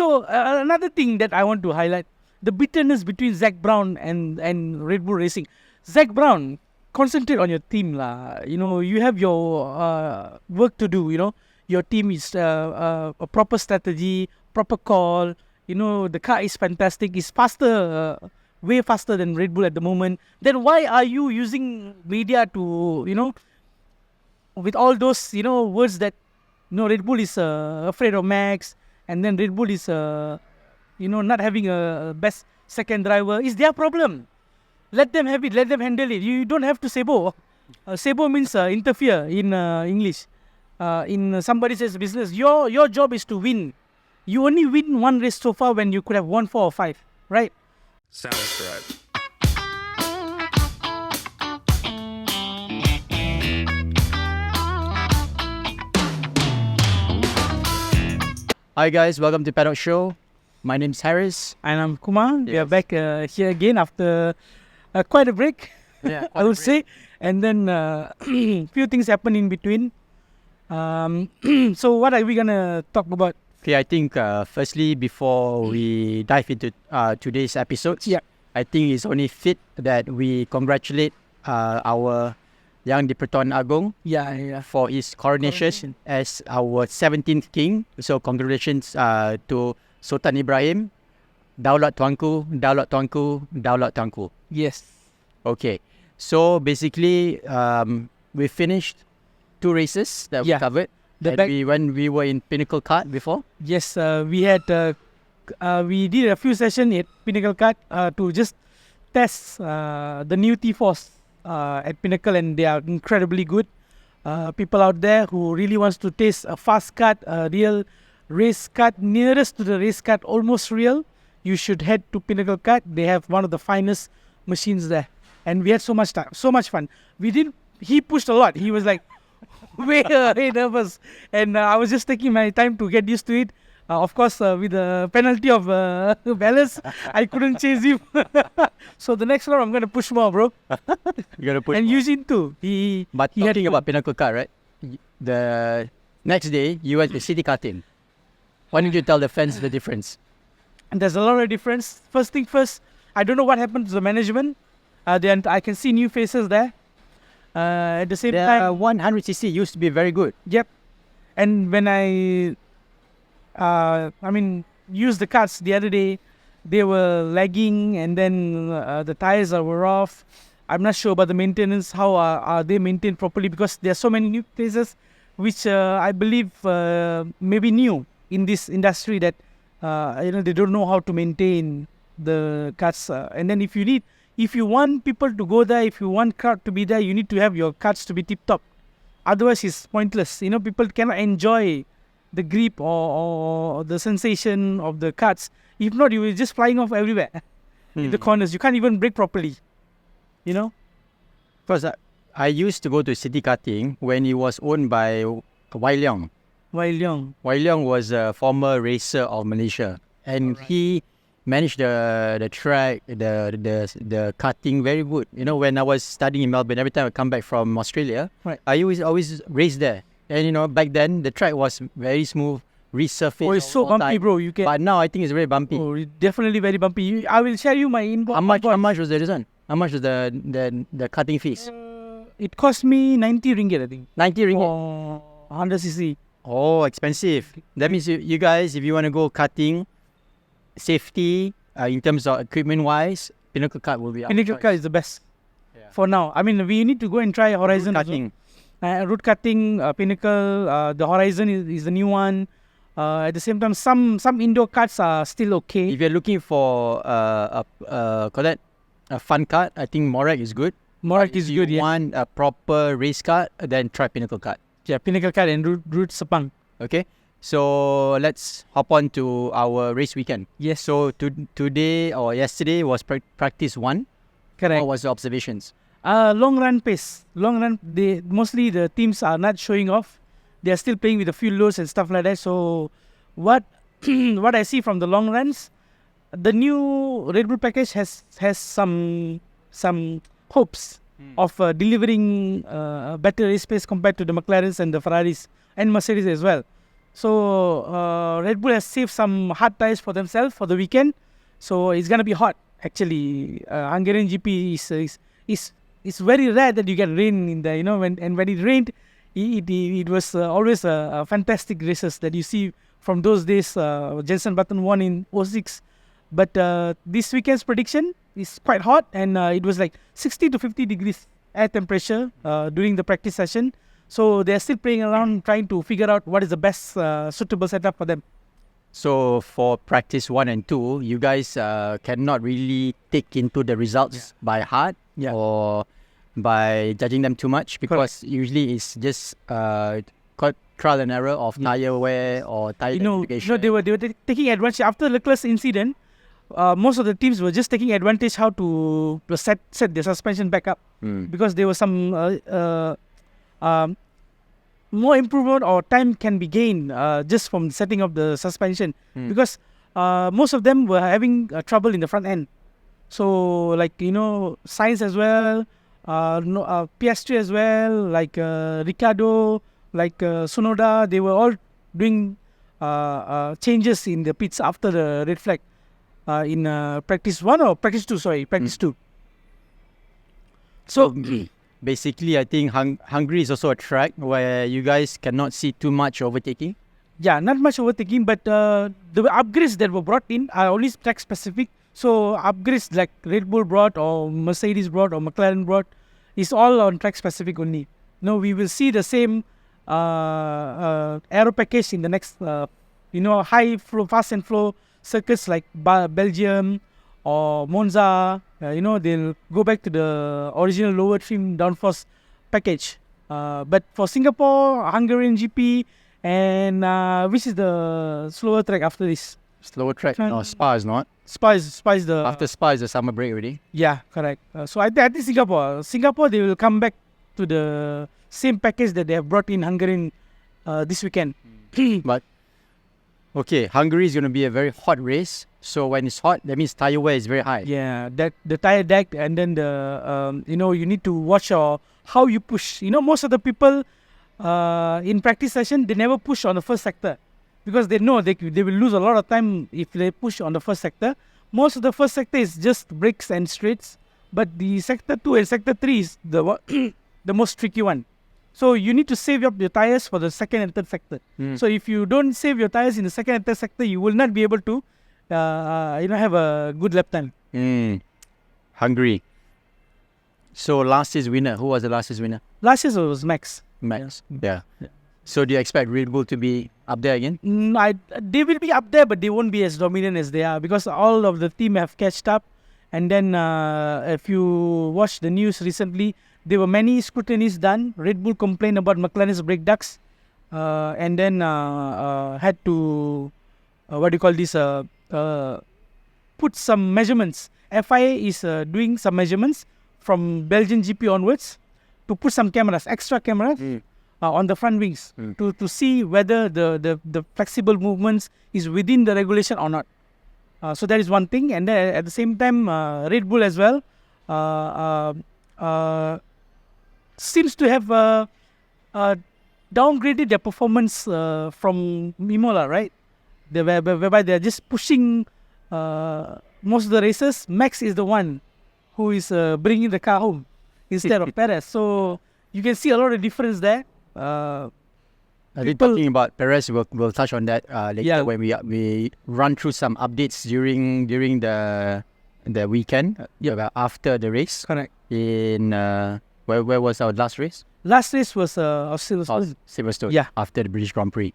So another thing that I want to highlight, the bitterness between Zak Brown and Red Bull Racing. Zak Brown, concentrate on your team lah. You know, you have your work to do. You know, your team is a proper strategy, proper call. You know, the car is fantastic. It's faster, way faster than Red Bull at the moment. Then why are you using media to, you know, with all those, you know, words that, you know, Red Bull is afraid of Max, and then Red Bull is, you know, not having a best second driver. It's their problem. Let them have it. Let them handle it. You don't have to sabo. Sabo means interfere in English. In somebody else's business. Your job is to win. You only win one race so far when you could have won 4 or 5, right? Sounds correct. Hi guys, welcome to Paddock Show. My name's Harris. And I'm Kumar. Yes. We are back here again after quite a break, Yeah, I would say. And then few things happen in between. So what are we going to talk about? Okay, I think firstly, before we dive into today's episodes, Yeah. I think it's only fit that we congratulate our Yang di-Pertuan Agong Yeah. for his coronation as our 17th king. So congratulations to Sultan Ibrahim. Daulat Tuanku, Daulat Tuanku, Daulat Tuanku. Yes. Okay, so basically we finished 2 races that we Yeah. covered. When we were in Pinnacle Kart before. Yes, we had we did a few sessions at Pinnacle Kart to just test the new T-Force at Pinnacle, and they are incredibly good. People out there who really wants to taste a fast kart, a real race kart, nearest to the race kart, almost real, you should head to Pinnacle Kart. They have one of the finest machines there, and we had so much time, so much fun. He pushed a lot. He was like way nervous, and I was just taking my time to get used to it. Of course, with the penalty of balance, I couldn't chase him. So the next round, I'm gonna push more, bro. You're gonna put And Eugene too. But he had talking to- about Pinnacle Kart, right? The next day you went to city karting. Why don't you tell the fans the difference? And there's a lot of difference. First thing first, I don't know what happened to the management. Then I can see new faces there. At the same The time, 100cc used to be very good. yep. And when I used the carts the other day, they were lagging, and then the tires were off. I'm not sure about the maintenance. How are they maintained properly? Because there are so many new places, which I believe may be new in this industry, that they don't know how to maintain the carts. And then if you want people to go there, if you want crowd to be there, you need to have your carts to be tip top. Otherwise, it's pointless. People cannot enjoy the grip or the sensation of the carts. If not, you will just flying off everywhere in the corners. You can't even brake properly. Because I used to go to city karting when it was owned by Wai Leong. While young. Wai Leong was a former racer of Malaysia, and he managed the track, the karting very good. When I was studying in Melbourne, every time I come back from Australia, Right. I always race there. And back then the track was very smooth, resurfaced. Oh, it's so all bumpy, time. bro. You can. But now I think it's very bumpy. Oh, definitely very bumpy. I will share you my inbox. How much was the reason? How much was the cutting fees? It cost me 90 ringgit, I think. 90 ringgit. For 100cc. Oh, expensive. That means you guys, if you want to go karting, safety, in terms of equipment wise, Pinnacle Kart will be our Pinnacle choice. Kart is the best. Yeah. For now. We need to go and try Horizon. Road karting. Road cutting, Pinnacle, the Horizon is the new one. At the same time, some indoor karts are still okay. If you're looking for a fun kart, I think Morag is good. Morak is If you good, yeah. want a proper race kart, then try Pinnacle Kart. Yeah, Pinnacle Kart and Root Sepang. Okay, so let's hop on to our race weekend. Yes. So today or yesterday was practice 1. Correct. What was the observations? Long run pace. Long run. Mostly the teams are not showing off. They are still playing with the fuel loads and stuff like that. So what what I see from the long runs, the new Red Bull package has some hopes of delivering better race pace compared to the McLarens and the Ferraris and Mercedes as well. So Red Bull has saved some hard tires for themselves for the weekend. So it's gonna be hot. Actually, Hungarian GP is very rare that you get rain in there. When it rained, it was always a fantastic races that you see from those days. Jenson Button won in '06, but this weekend's prediction is quite hot, and it was like 60 to 50 degrees air temperature during the practice session. So they're still playing around, trying to figure out what is the best suitable setup for them. So for practice 1 and 2, you guys cannot really take into the results by heart or by judging them too much, because usually it's just trial and error of tire wear or tire identification. They were taking advantage after the Leclerc's incident. Most of the teams were just taking advantage how to set the suspension back up, because there was some more improvement or time can be gained just from setting up the suspension, because most of them were having trouble in the front end. So like Sainz as well, Piastri as well, like Ricciardo, like Tsunoda, they were all doing changes in the pits after the red flag in practice 1 or practice 2. Sorry, practice 2. So basically, I think Hungary is also a track where you guys cannot see too much overtaking. Yeah, not much overtaking, but the upgrades that were brought in are only track specific. So upgrades like Red Bull brought or Mercedes brought or McLaren brought is all on track specific only. We will see the same aero package in the next high flow, fast and flow circuits like Belgium or Monza. They'll go back to the original lower trim downforce package. But for Singapore, Hungarian GP, and which is the slower track after this? Slower track? No, Spa is not. Spa is the... After Spa is the summer break already. Yeah, correct. So I think Singapore, they will come back to the same package that they have brought in Hungary this weekend. But, okay, Hungary is going to be a very hot race. So when it's hot, that means tire wear is very high. Yeah, that the tire deck, and then the you need to watch how you push. Most of the people in practice session, they never push on the first sector, because they know they will lose a lot of time if they push on the first sector. Most of the first sector is just brakes and straights, but the sector 2 and sector 3 is the most tricky one. So you need to save up your tires for the second and third sector. So if you don't save your tires in the second and third sector, you will not be able to have a good lap time. Hungary. So last year's winner, who was the last year's winner? Last year was Max. Max. Yeah. So do you expect Red Bull to be up there again? They will be up there, but they won't be as dominant as they are, because all of the team have catched up. And then if you watch the news recently, there were many scrutinies done. Red Bull complained about McLaren's brake ducts, and then had to put some measurements. FIA is doing some measurements from Belgian GP onwards to put some cameras, extra cameras on the front wings to see whether the flexible movements is within the regulation or not. So that is one thing. And then at the same time, Red Bull as well seems to have downgraded their performance from Imola, right? Whereby they're just pushing most of the races. Max is the one who is bringing the car home instead of Perez. So you can see a lot of difference there. I think talking about Perez, we'll touch on that later when we run through some updates during the weekend after the race. Correct. In where was our last race? Last race was Silverstone. Silverstone. Yeah. After the British Grand Prix.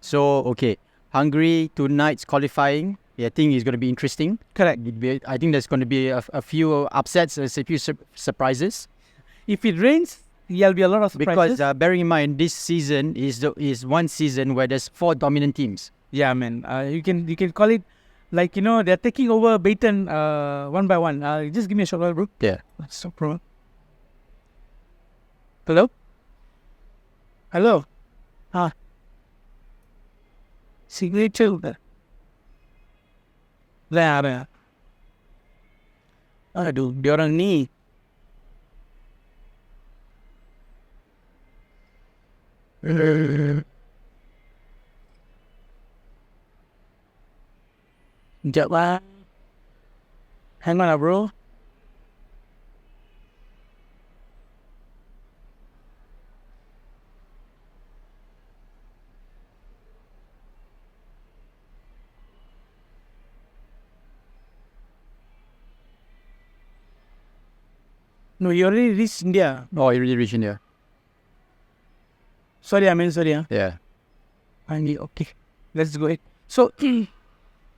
So okay, Hungary tonight's qualifying. I think it's going to be interesting. Correct. I think there's going to be a few upsets, a few surprises. If it rains, there'll be a lot of surprises. Because bearing in mind, this season is one season where there's 4 dominant teams. Yeah, man. You can call it like they're taking over baton one by one. Just give me a short while, bro. Yeah. That's no problem. Hello. Hello. Signature. There. Aduh, dia orang ni. Sekejap lah. Hang on lah, bro. No, you already reached India. Oh, you really reached India. Sorry, sorry. Yeah. Finally, okay. Let's go ahead. So,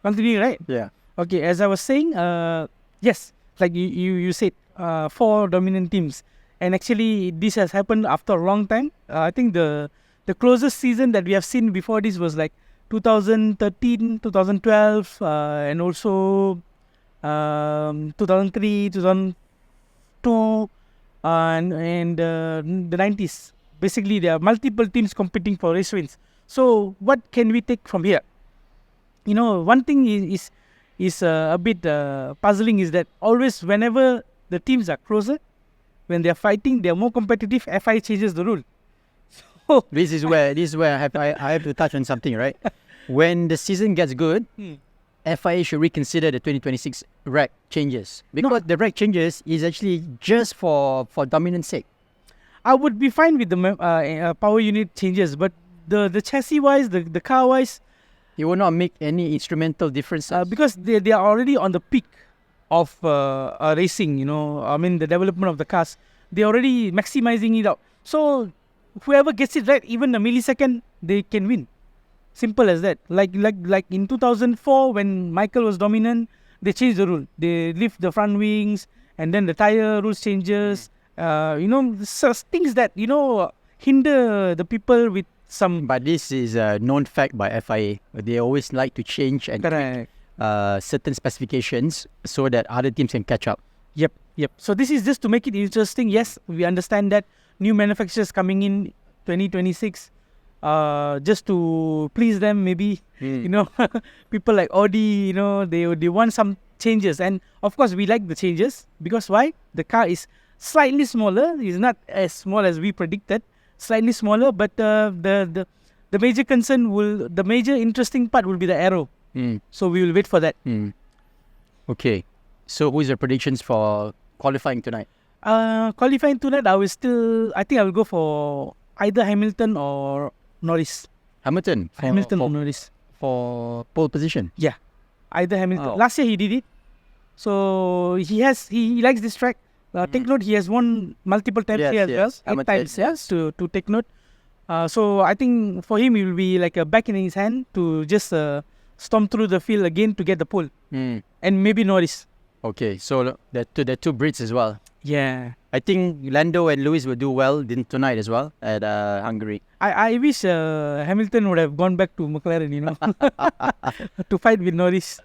continue, right? Yeah. Okay, as I was saying, yes, like you said, 4 dominant teams. And actually, this has happened after a long time. I think the closest season that we have seen before this was like 2013, 2012, and also 2003, 2002, and the 90s. Basically, there are multiple teams competing for race wins. So, what can we take from here? You know, one thing is a bit puzzling is that always whenever the teams are closer, when they are fighting, they are more competitive. FI changes the rule. So This is where I have to touch on something, right? When the season gets good, FIA should reconsider the 2026 reg changes, because the reg changes is actually just for dominance sake. I would be fine with the power unit changes, but the chassis wise, the car wise, It will not make any instrumental difference. because they are already on the peak of racing. You know, I mean the development of the cars, they're already maximizing it out. So whoever gets it right, even a millisecond, they can win. Simple as that. Like in 2004 when Michael was dominant, they changed the rule. They lift the front wings, and then the tire rules changes. You know, things that hinder the people with some. But this is a known fact by FIA. They always like to change and tweak, certain specifications so that other teams can catch up. Yep. So this is just to make it interesting. Yes, we understand that new manufacturers coming in 2026, just to please them. Maybe people like Audi, they want some changes, and of course we like the changes because why? The car is slightly smaller. It's not as small as we predicted. Slightly smaller, but the major the major interesting part will be the aero. So we will wait for that. Okay. So who is your predictions for qualifying tonight? Qualifying tonight, I think I will go for either Hamilton or Norris. Hamilton. Or Norris. For pole position. Yeah, either Hamilton. Oh. Last year he did it, so he likes this track. Take note, he has won multiple times here as well. 8 times, yes, to take note. So I think for him, it will be like a back in his hand to just storm through the field again to get the pole. And maybe Norris. Okay, so the two Brits as well. Yeah. I think Lando and Lewis will do well tonight as well at Hungary. I wish Hamilton would have gone back to McLaren, to fight with Norris.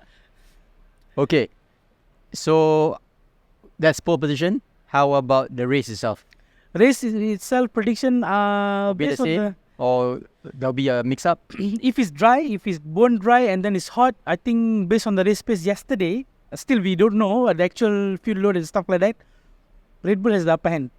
Okay, so that's pole position. How about the race itself? Race itself prediction Be the based on same, or there'll be a mix-up? if it's dry, if it's bone dry and then it's hot, I think based on the race pace yesterday, still we don't know the actual fuel load and stuff like that. Red Bull has the upper hand.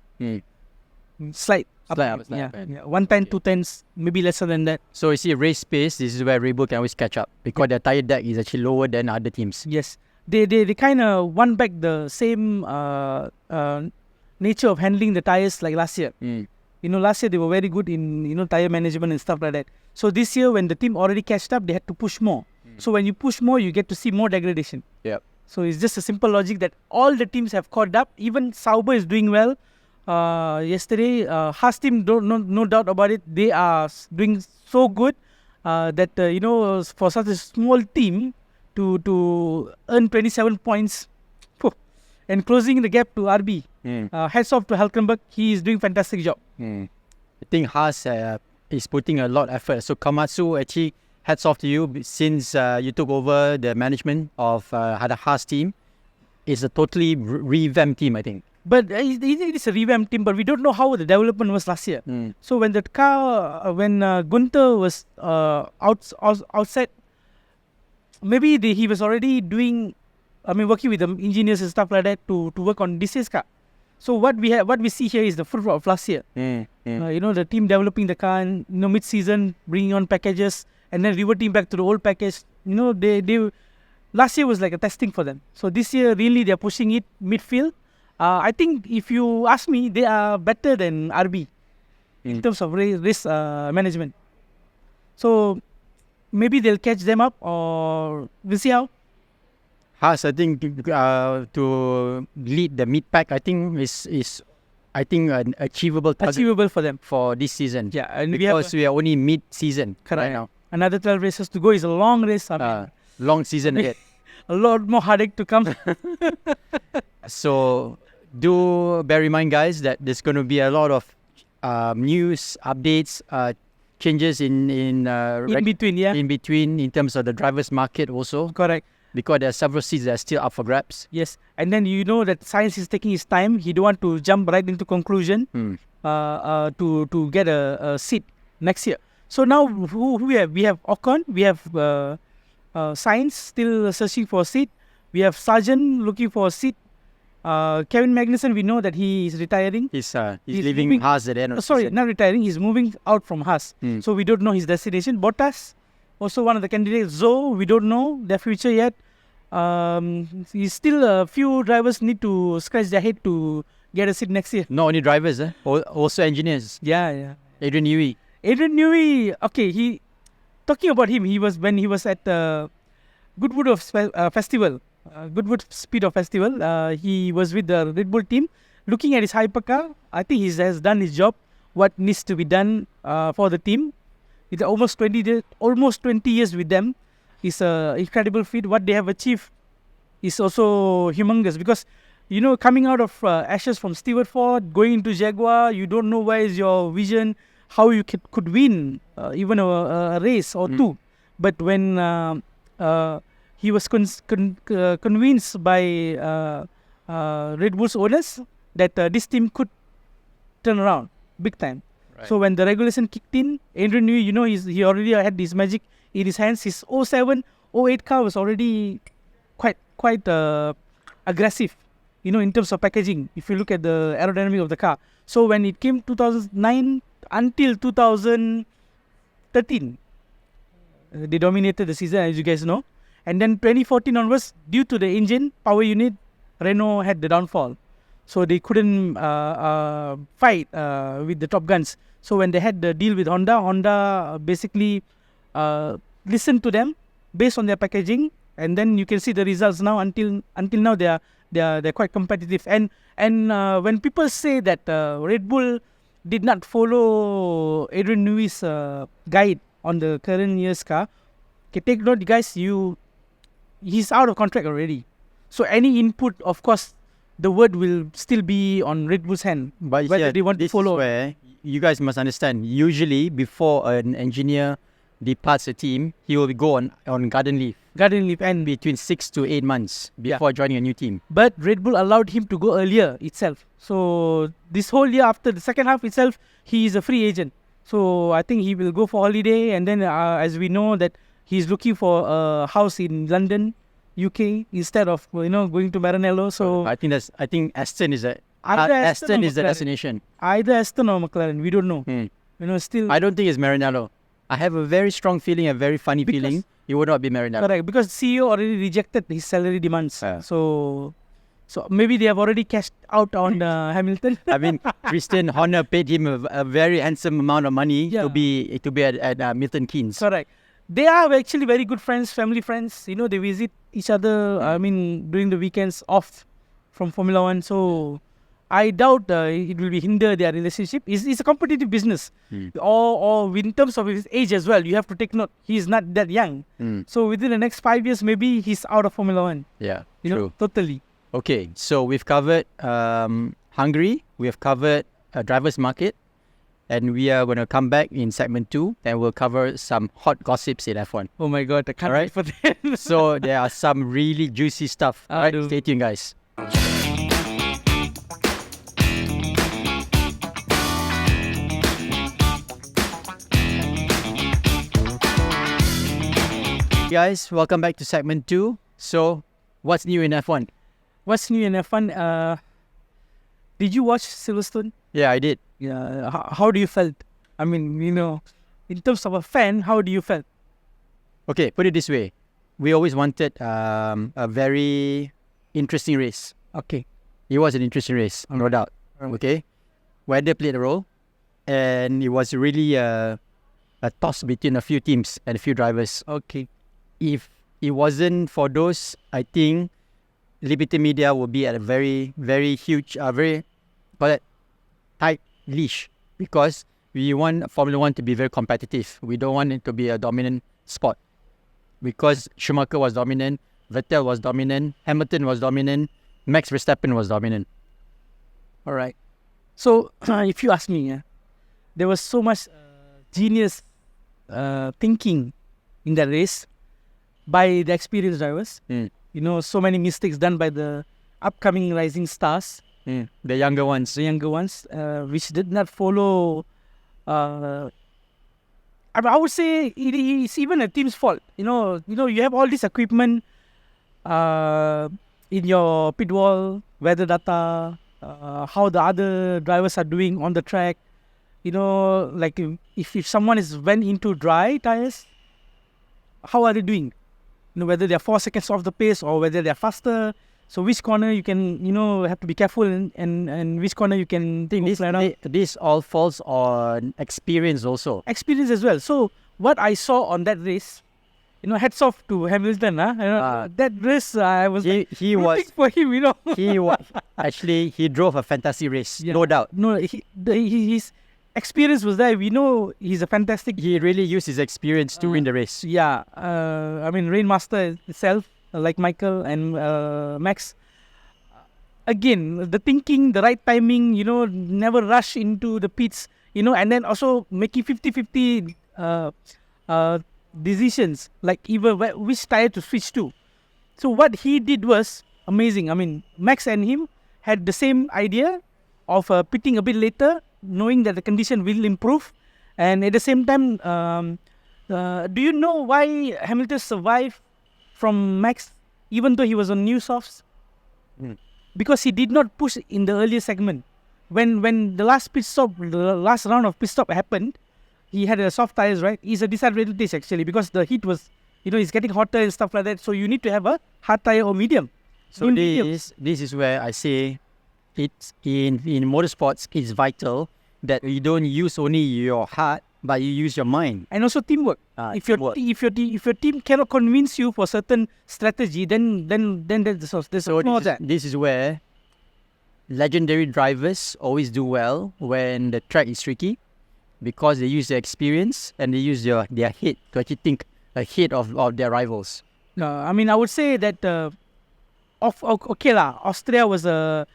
Slight upper hand. Yeah. 1 10, 2 tenths, maybe lesser than that. So you see, race pace, this is where Red Bull can always catch up because their tire deck is actually lower than other teams. Yes. They kind of won back the same nature of handling the tires like last year. Last year they were very good in tire management and stuff like that. So this year when the team already catched up, they had to push more. So when you push more, you get to see more degradation. Yep. So it's just a simple logic that all the teams have caught up. Even Sauber is doing well. Yesterday, Haas team, no doubt about it. They are doing so good that for such a small team to earn 27 points and closing the gap to RB. Hats off to Hülkenberg. He is doing fantastic job. I think Haas is putting a lot of effort. So Komatsu, actually, hats off to you since you took over the management of the Haas team. It's a totally revamped team, I think. But it is a revamped team, but we don't know how the development was last year. So when the car, when Gunther was outside, maybe he was already working with the engineers and stuff like that to work on this year's car. So what we see here is the fruit of last year. The team developing the car and mid-season bringing on packages and then reverting back to the old package. last year was like a testing for them. So this year, really, they're pushing it midfield. I think if you ask me, they are better than RB in terms of race management. So maybe they'll catch them up, or we'll see how. Haas, I think to lead the mid pack, I think is I think an achievable target Achievable for them. for this season. Yeah, and Because we are only mid season right now. another 12 races to go. Is a long race. I mean, Long season ahead. a lot more heartache to come. So do bear in mind, guys, that there's going to be a lot of news, updates, changes in In between, yeah. in between in terms of the drivers' market also, Correct. because there are several seats that are still up for grabs. Yes. And then you know that science is taking his time. He don't want to jump right into conclusion to get a seat next year. So now who we have? We have Ocon. We have Science still searching for a seat. We have Sargent looking for a seat. Kevin Magnussen, we know that he is retiring. He's He's leaving moving- Haas at the end of the Sorry, season. not retiring. He's moving out from Haas. So we don't know his destination. Bottas, also one of the candidates. Zoe, we don't know their future yet. He's still a few drivers need to scratch their head to get a seat next year. Not only drivers, also engineers. Yeah. Adrian Newey. Adrian Newey, okay, talking about him, when he was at Goodwood of Festival, Goodwood Speed of Festival, he was with the Red Bull team. Looking at his hypercar, I think he has done his job, what needs to be done for the team. With almost 20 years with them, is an incredible feat. What they have achieved is also humongous, because coming out of ashes from Stewart Ford, going into Jaguar, you don't know where is your vision, how you could win even a race or two. But when he was convinced by Red Bull's owners that this team could turn around big time. Right. So when the regulation kicked in, Adrian Newey, he already had his magic in his hands. His 07, 08 car was already quite aggressive, in terms of packaging, if you look at the aerodynamic of the car. So when it came 2009 until 2013, they dominated the season, as you guys know. And then 2014 onwards, due to the engine power unit, Renault had the downfall. So they couldn't fight with the Top Guns. So when they had the deal with Honda basically listened to them based on their packaging, and then you can see the results now. Until now, they're quite competitive. And when people say that Red Bull did not follow Adrian Newey's guide on the current year's car, okay, take note, guys. He's out of contract already. So any input, of course, the word will still be on Red Bull's hand. But whether they want to this follow. is where you guys must understand. Usually, before an engineer departs a team, he will go on garden leave And between 6 to 8 months before joining a new team. but Red Bull allowed him to go earlier itself. So this whole year, after the second half itself, he is a free agent. So I think he will go for holiday, and then as we know that he's looking for a house in London, UK, instead of going to Maranello. So I think Aston is Either Aston Aston or is the McLaren. destination. either Aston or McLaren, we don't know. Still I don't think it's Maranello. I have a very strong feeling, a very funny Because- feeling. It would not be Maranello. correct, because CEO already rejected his salary demands. So maybe they have already cashed out on Hamilton. I mean, Christian Horner paid him a very handsome amount of money Yeah. to be at Milton Keynes. Correct. They are actually very good friends, family friends. They visit each other. I mean, during the weekends off from Formula One. So I doubt it will be hinder their relationship. It's a competitive business. Or in terms of his age as well, you have to take note. He's not that young. So within the next 5 years, maybe he's out of Formula One. Yeah, You true. know, totally. Okay, so we've covered Hungary, we have covered driver's market, and we are going to come back in segment 2 and we'll cover some hot gossips in F1. Oh my God, I can't Alright. wait for that. So there are some really juicy stuff. Alright, Aduh. stay tuned, guys. Guys, welcome back to segment 2. So, what's new in F1? What's new in F1? Did you watch Silverstone? Yeah, I did. Yeah. How do you felt? I mean, in terms of a fan, how do you felt? Okay, put it this way. we always wanted a very interesting race. Okay. It was an interesting race, no doubt. Okay, weather played a role, and it was really a toss between a few teams and a few drivers. Okay. If it wasn't for those, I think Liberty Media would be at a very, very huge, very tight leash, because we want Formula One to be very competitive. We don't want it to be a dominant sport, because Schumacher was dominant, Vettel was dominant, Hamilton was dominant, Max Verstappen was dominant. All right. So, if you ask me, there was so much genius thinking in that race by the experienced drivers. You know, so many mistakes done by the upcoming rising stars, The younger ones. which did not follow. I would say it's even a team's fault. You know, you have all this equipment in your pit wall, weather data, how the other drivers are doing on the track. You know, like if someone went into dry tires, how are they doing? You know, whether they're 4 seconds off the pace or whether they're faster. So which corner you can, have to be careful, and which corner you can I think this all falls on experience also. experience as well. So what I saw on that race, hats off to Hamilton. That race, I was He was rooting for him. he drove a fantastic race, Yeah. no doubt. No, his experience was there. We know he's a fantastic. He really used his experience to win the race. Yeah, I mean, Rainmaster itself, like Michael and Max. Again, the thinking, the right timing, never rush into the pits, and then also making 50-50 decisions, like even which tire to switch to. So what he did was amazing. I mean, Max and him had the same idea of pitting a bit later, knowing that the condition will improve. And at the same time, do you know why Hamilton survived from Max, even though he was on new softs? Because he did not push in the earlier segment. When the last round of pit stop happened, he had a soft tires, right? It's a disadvantage actually, because the heat was, it's getting hotter and stuff like that. So you need to have a hard tire or medium. So this is where I say it's in motorsports, it's vital that you don't use only your heart, but you use your mind. And also teamwork. If your team cannot convince you for certain strategy, then there's no that. This is where legendary drivers always do well when the track is tricky, because they use their experience and they use their head to actually think ahead of their rivals. I mean, I would say that Austria was a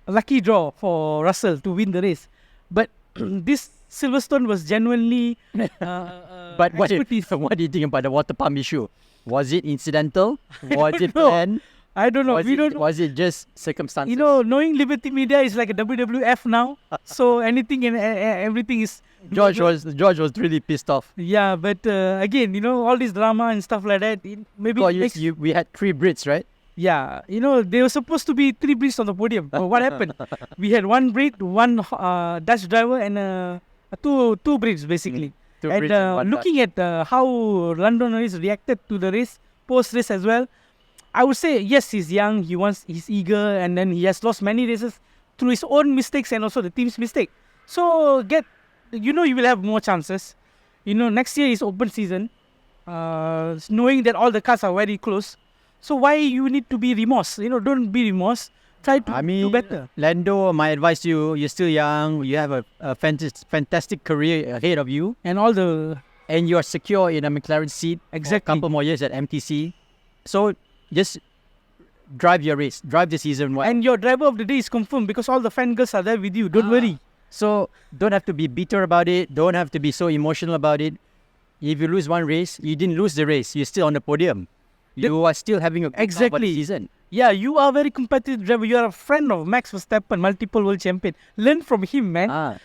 lucky draw for Russell to win the race, but this Silverstone was genuinely But what do you think about the water pump issue? Was it incidental? Was it know. planned? I don't know. Was it just circumstances? Knowing Liberty Media is like a WWF now. So anything and everything is. George was really pissed off. Yeah, but again, all this drama and stuff like that. We had 3 Brits, right? Yeah, they were supposed to be 3 Brits on the podium. But what happened? We had 1 Brit, 1 Dutch driver, and 2 Brits basically. Looking at how Londoners reacted to the race, post-race as well, I would say, yes, he's young, he's eager, and then he has lost many races through his own mistakes and also the team's mistake. So, you will have more chances. Next year is open season, knowing that all the cars are very close. So, why you need to be remorse? Don't be remorse. Try to do better. Lando, my advice to you, you're still young, you have a fantastic career ahead of you. And you are secure in a McLaren seat for a couple more years at MTC. So, just drive your race, drive the season well. And your driver of the day is confirmed because all the fangirls are there with you. Don't worry. So don't have to be bitter about it. Don't have to be so emotional about it. If you lose one race, you didn't lose the race. You're still on the podium. You are still having a good season. Yeah, you are a very competitive driver. You are a friend of Max Verstappen, multiple world champion. Learn from him, man.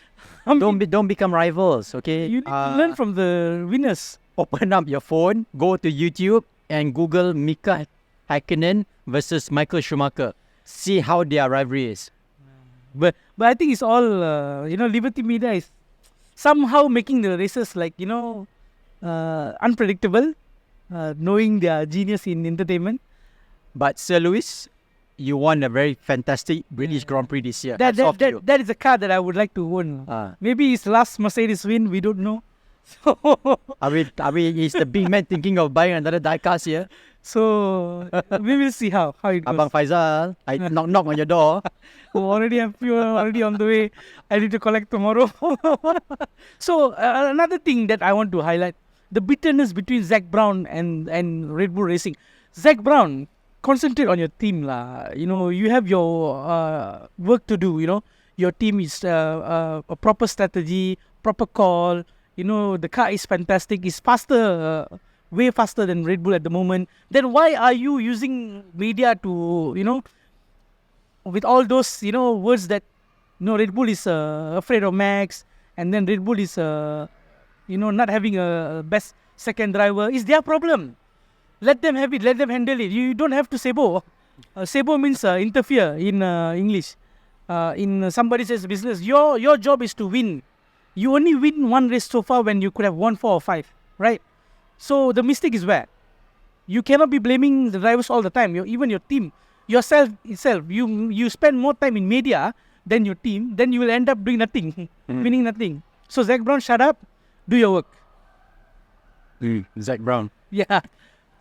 Don't become rivals, okay? You need to learn from the winners. Open up your phone, go to YouTube, and Google Mika Häkkinen versus Michael Schumacher. See how their rivalry is. But I think it's all, Liberty Media is somehow making the races like, unpredictable, knowing their genius in entertainment. But Sir Lewis, you won a very fantastic British Grand Prix this year. That, Hats off that, to you. that, that is a car that I would like to own. Ah. Maybe his last Mercedes win, we don't know. Are we, is the big man thinking of buying another diecast here? So we will see how it goes. Abang Faizal, I knock on your door. Already have few already on the way. I need to collect tomorrow. So another thing that I want to highlight, the bitterness between Zak Brown and Red Bull Racing. Zak Brown, concentrate on your team lah. You know, you have your work to do. You know, your team is a proper strategy, proper call. You know, the car is fantastic. It's faster, way faster than Red Bull at the moment. Then why are you using media to, you know, with all those, you know, words that, you know, Red Bull is afraid of Max, and then Red Bull is, you know, not having a best second driver. It's their problem. Let them have it. Let them handle it. You don't have to sabo. Sabo means interfere in English. In somebody else's business. Your job is to win. You only win one race so far when you could have won 4 or 5, right? So the mistake is where? You cannot be blaming the drivers all the time. Even your team, yourself itself. You spend more time in media than your team, then you will end up doing nothing, winning nothing. So Zak Brown, shut up, do your work. Zak Brown. Yeah.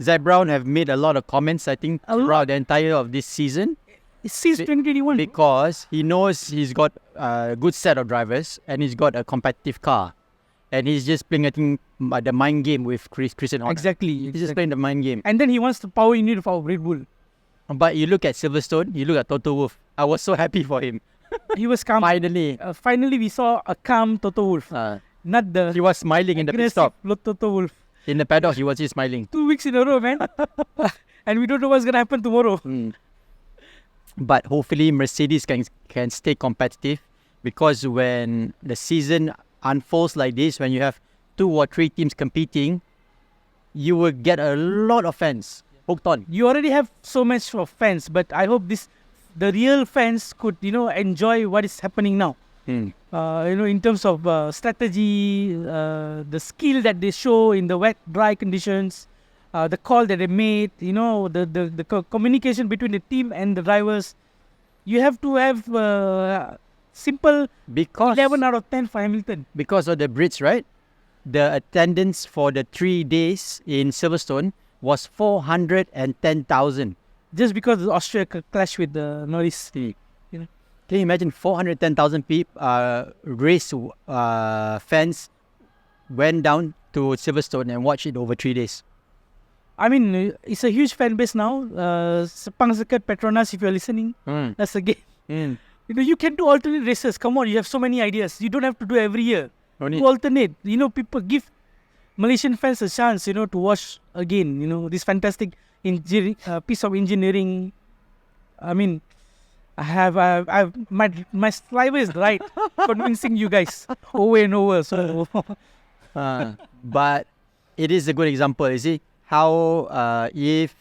Zak Brown have made a lot of comments, I think, A lot. throughout the entire of this season. Since 2021. Because he knows he's got a good set of drivers and he's got a competitive car. And he's just playing, I think, the mind game with Christian Horner. Exactly. He's just playing the mind game. And then he wants the power unit of our Red Bull. But you look at Silverstone, you look at Toto Wolff. I was so happy for him. He was calm. Finally. Finally, we saw a calm Toto Wolff. Not the He was smiling in the pit aggressive stop. Toto Wolff. In the paddock, he was just smiling. 2 weeks in a row, man. And we don't know what's going to happen tomorrow. But hopefully Mercedes can stay competitive, because when the season unfolds like this, when you have 2 or 3 teams competing, you will get a lot of fans hooked on. You already have so much of fans, but I hope the real fans could, you know, enjoy what is happening now. You know, in terms of strategy, the skill that they show in the wet, dry conditions, the call that they made, you know, the communication between the team and the drivers. You have to have simple Because 11 out of 10 for Hamilton. because of the Brits, right? The attendance for the 3 days in Silverstone was 410,000. Just because Austria clashed with the Norris. You know. Can you imagine 410,000 people, race fans went down to Silverstone and watched it over 3 days? I mean, it's a huge fan base now. Sepang Sekat, Petronas, if you're listening, that's a game. You know, you can do alternate races. Come on, you have so many ideas. You don't have to do every year. Only- Do alternate. You know, people give Malaysian fans a chance, you know, to watch again. You know, this fantastic piece of engineering. I mean, my saliva is right, convincing you guys over and over. So But it is a good example, you see, how if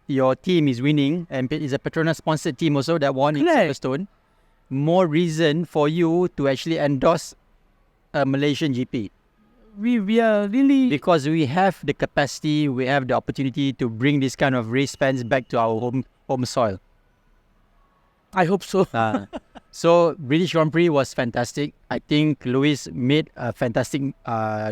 your team is winning and it's a Petronas sponsored team also that won in Correct. Silverstone, more reason for you to actually endorse a Malaysian GP, we are really because we have the capacity, we have the opportunity to bring this kind of race fans back to our home soil. I hope so. So British Grand Prix was fantastic. I think Lewis made a fantastic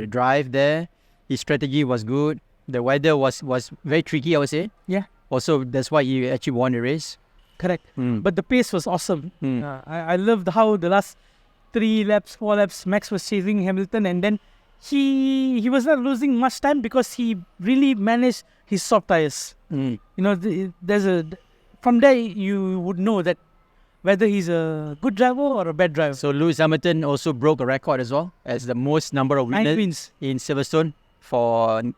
drive there. His strategy was good. The weather was very tricky, I would say. Yeah, Also, that's why he actually won the race. correct. But the pace was awesome. I loved how the last 4 laps, Max was chasing Hamilton, and then he was not losing much time because he really managed his soft tires. You know, from there you would know that whether he's a good driver or a bad driver. So Lewis Hamilton also broke a record as well as the most number of 9 winners wins. in Silverstone.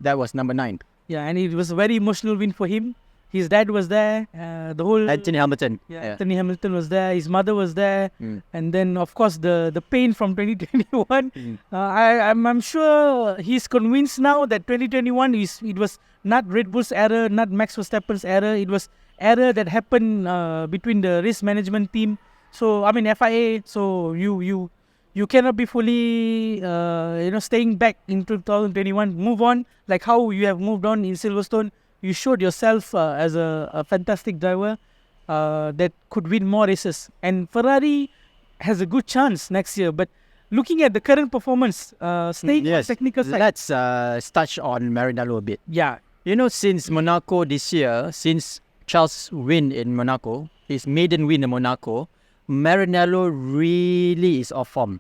That was number 9. Yeah, and it was a very emotional win for him. His dad was there. The whole Anthony Hamilton. Anthony Hamilton was there. His mother was there, and then of course the pain from 2021. I'm sure he's convinced now that 2021 it was not Red Bull's error, not Max Verstappen's error. It was error that happened between the race management team. So I mean FIA. So you You cannot be fully, staying back in 2021. Move on, like how you have moved on in Silverstone. You showed yourself as a fantastic driver that could win more races. And Ferrari has a good chance next year. But looking at the current performance, staying on technical side. Let's touch on Maranello a bit. Yeah. Since Monaco this year, since Charles win in Monaco, his maiden win in Monaco, Maranello really is off form.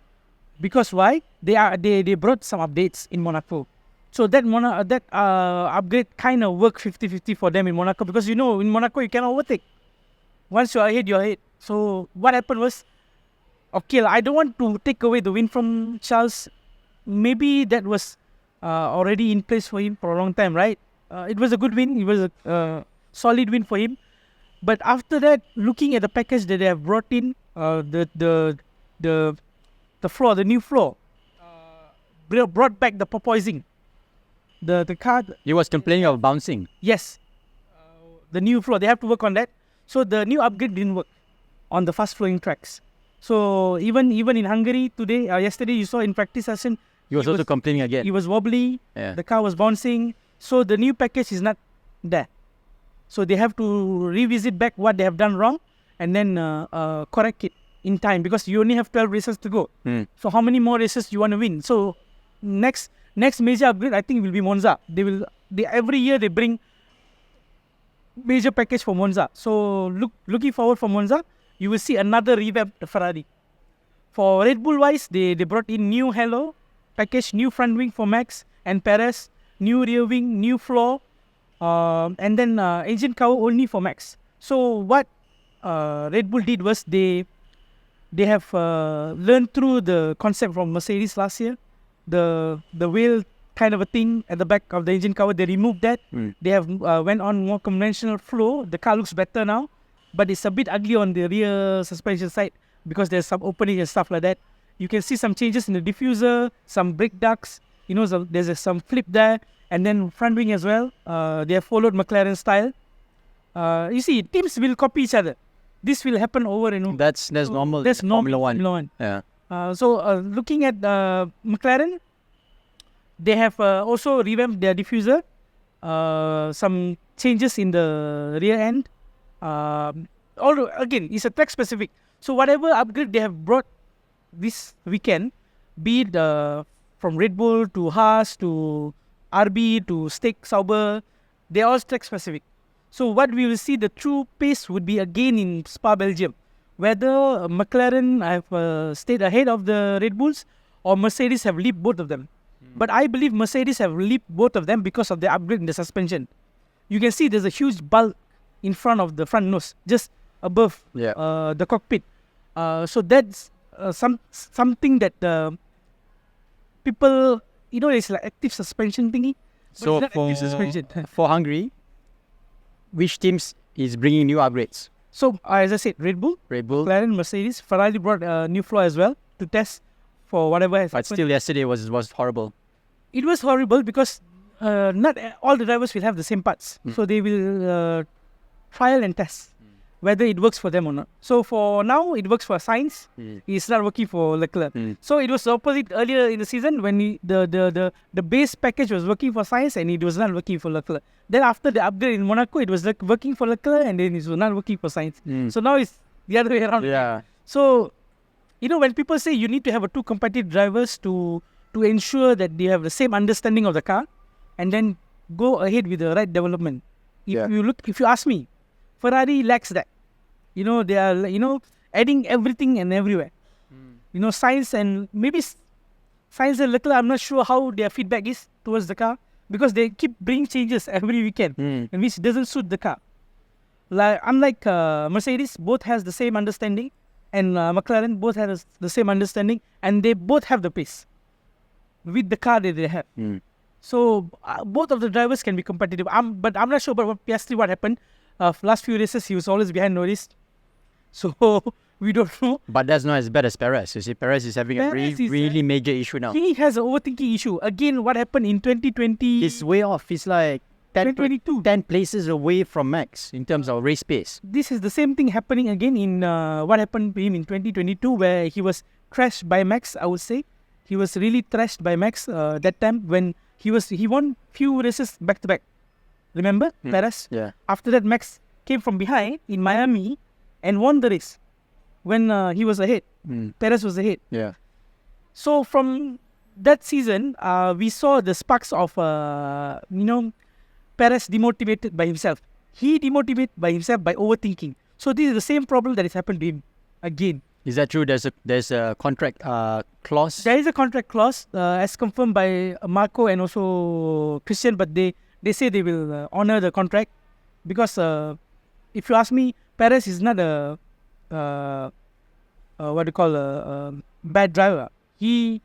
Because why? They brought some updates in Monaco. So that upgrade kind of worked 50-50 for them in Monaco. Because in Monaco you cannot overtake. Once you're ahead. So what happened was, okay, I don't want to take away the win from Charles. Maybe that was already in place for him for a long time, right? It was a good win. It was a solid win for him. But after that, looking at the package that they have brought in, the floor, the new floor, brought back the porpoising. The car. He was complaining of bouncing. Yes. The new floor, they have to work on that. So the new upgrade didn't work on the fast flowing tracks. So even in Hungary today, yesterday you saw in practice session, He was also complaining again. He was wobbly. Yeah. The car was bouncing. So the new package is not there. So they have to revisit back what they have done wrong and then correct it in time, because you only have 12 races to go. So how many more races you want to win? So next major upgrade I think will be Monza. Every year they bring major package for Monza. So looking forward for Monza, you will see another revamped Ferrari. For Red Bull wise, they brought in new halo package, new front wing for Max and Perez, new rear wing, new floor, and then engine cover only for Max. So what Red Bull did was they have learned through the concept from Mercedes last year, the wheel kind of a thing at the back of the engine cover. They removed that. They have went on more conventional flow. The car looks better now, but it's a bit ugly on the rear suspension side because there's some opening and stuff like that. You can see some changes in the diffuser, some brake ducts. There's some flip there, and then front wing as well. They have followed McLaren style. You see, teams will copy each other. This will happen over and over. That's normal. That's normal. Formula One. Yeah. Looking at McLaren, they have also revamped their diffuser. Some changes in the rear end. Although again, it's a track specific. So whatever upgrade they have brought this weekend, be it from Red Bull to Haas to RB to Steak Sauber, they're all track specific. So what we will see, the true pace would be again in Spa, Belgium. Whether McLaren have stayed ahead of the Red Bulls or Mercedes have leaped both of them. But I believe Mercedes have leaped both of them because of the upgrade in the suspension. You can see there's a huge bulk in front of the front nose, just above the cockpit. So that's something that people, it's like active suspension thingy. So for Hungary, which teams is bringing new upgrades? So as I said, Red Bull, McLaren, Mercedes, Ferrari brought a new floor as well to test for whatever has happened. But still, yesterday was horrible. It was horrible because not all the drivers will have the same parts. So they will trial and test whether it works for them or not. So for now, it works for Sainz. It's not working for Leclerc. So it was the opposite earlier in the season when the base package was working for Sainz and it was not working for Leclerc. Then after the upgrade in Monaco, it was working for Leclerc and then it was not working for Sainz. So now it's the other way around. Yeah. So, when people say you need to have two competitive drivers to ensure that they have the same understanding of the car and then go ahead with the right development. If you ask me, Ferrari lacks that. They are, adding everything and everywhere. Sainz and Leclerc, I'm not sure how their feedback is towards the car because they keep bringing changes every weekend, and which doesn't suit the car. Unlike Mercedes, both has the same understanding, and McLaren both has the same understanding, and they both have the pace with the car that they have. So both of the drivers can be competitive. But I'm not sure about Piastri what happened. Last few races, he was always behind Norris. So we don't know. But that's not as bad as Perez. You see, Perez is having a really major issue now. He has an overthinking issue. Again, what happened in 2020? He's way off. He's like 10 places away from Max in terms of race pace. This is the same thing happening again in what happened to him in 2022 where he was crashed by Max, I would say. He was really thrashed by Max that time when he won few races back to back. Remember, Perez? Yeah. After that, Max came from behind in Miami and won the race when he was ahead. Perez was ahead. Yeah. So from that season, we saw the sparks of Perez demotivated by himself. He demotivated by himself by overthinking. So this is the same problem that has happened to him again. Is that true? There's a contract clause. There is a contract clause as confirmed by Marco and also Christian, but they say they will honor the contract because if you ask me, Perez is not a bad driver. He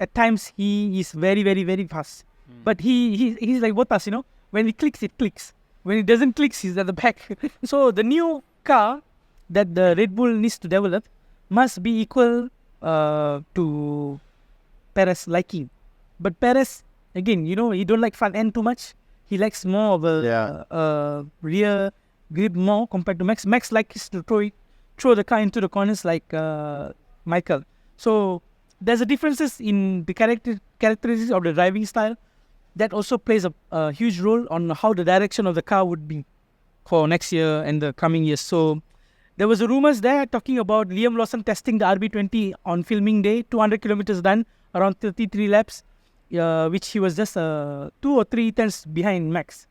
at times he is very, very, very fast, but he's like Bottas, when he clicks, it clicks. When it doesn't click, he's at the back. So the new car that the Red Bull needs to develop must be equal to Perez liking. But Perez, again, he don't like front end too much. He likes more of a rear grip more compared to Max. Max likes to throw the car into the corners like Michael. So there's a differences in the characteristics of the driving style. That also plays a huge role on how the direction of the car would be for next year and the coming years. So there was rumors there talking about Liam Lawson testing the RB20 on filming day, 200 kilometers done, around 33 laps, which he was just 2 or 3 tenths behind Max.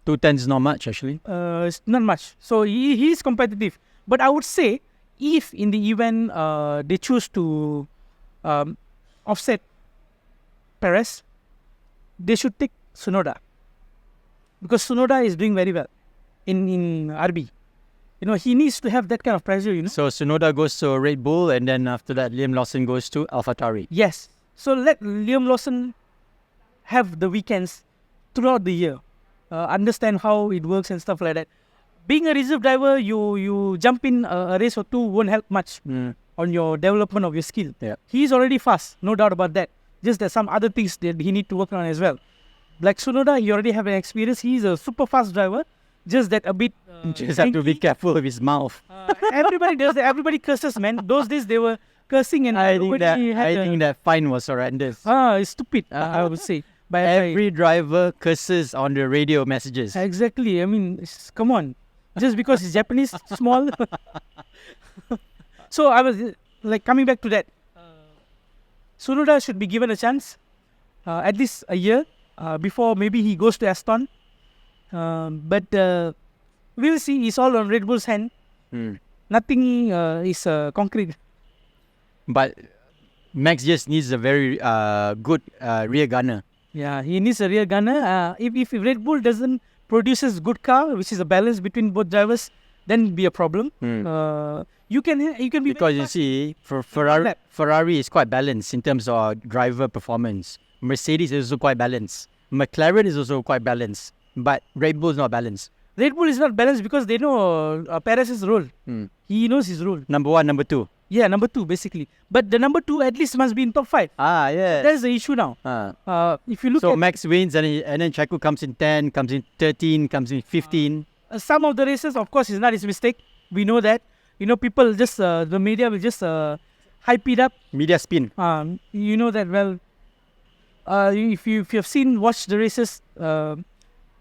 2 tenths is not much actually. It's not much. So he is competitive. But I would say if in the event they choose to offset Perez, they should take Tsunoda because Tsunoda is doing very well in RB. He needs to have that kind of pressure. So Tsunoda goes to Red Bull, and then after that, Liam Lawson goes to AlphaTauri. Yes. So let Liam Lawson have the weekends throughout the year, understand how it works and stuff like that. Being a reserve driver, you jump in a race or two won't help much on your development of your skill. Yeah. He's already fast, no doubt about that. Just there's some other things that he need to work on as well. Like Tsunoda, he already have an experience. He's a super fast driver. Just that a bit... just have to be careful with his mouth. Everybody does that. Everybody curses, man. Those days they were cursing and I think that fine was horrendous. It's stupid, I would say. By Every driver curses on the radio messages. Exactly. I mean, come on. Just because he's Japanese, small. So I was like coming back to that. Tsunoda should be given a chance, at least a year, before maybe he goes to Aston. But we'll see. It's all on Red Bull's hand. Nothing is concrete. But Max just needs a very good rear gunner. Yeah, he needs a rear gunner. If Red Bull doesn't produces good car, which is a balance between both drivers, then it'll be a problem. You can be because you see, for Ferrari is quite balanced in terms of driver performance. Mercedes is also quite balanced. McLaren is also quite balanced. But Red Bull is not balanced. Red Bull is not balanced because they know Perez's role. He knows his role. Number 1, number 2. Yeah, number 2 basically. But the number 2 at least must be in top 5. Yeah. That's the issue now. If you look at Max wins and then Checo comes in 10, comes in 13, comes in 15. Some of the races, of course, is not his mistake. We know that. People just the media will just hype it up. Media spin. You know that well. If you have watched the races,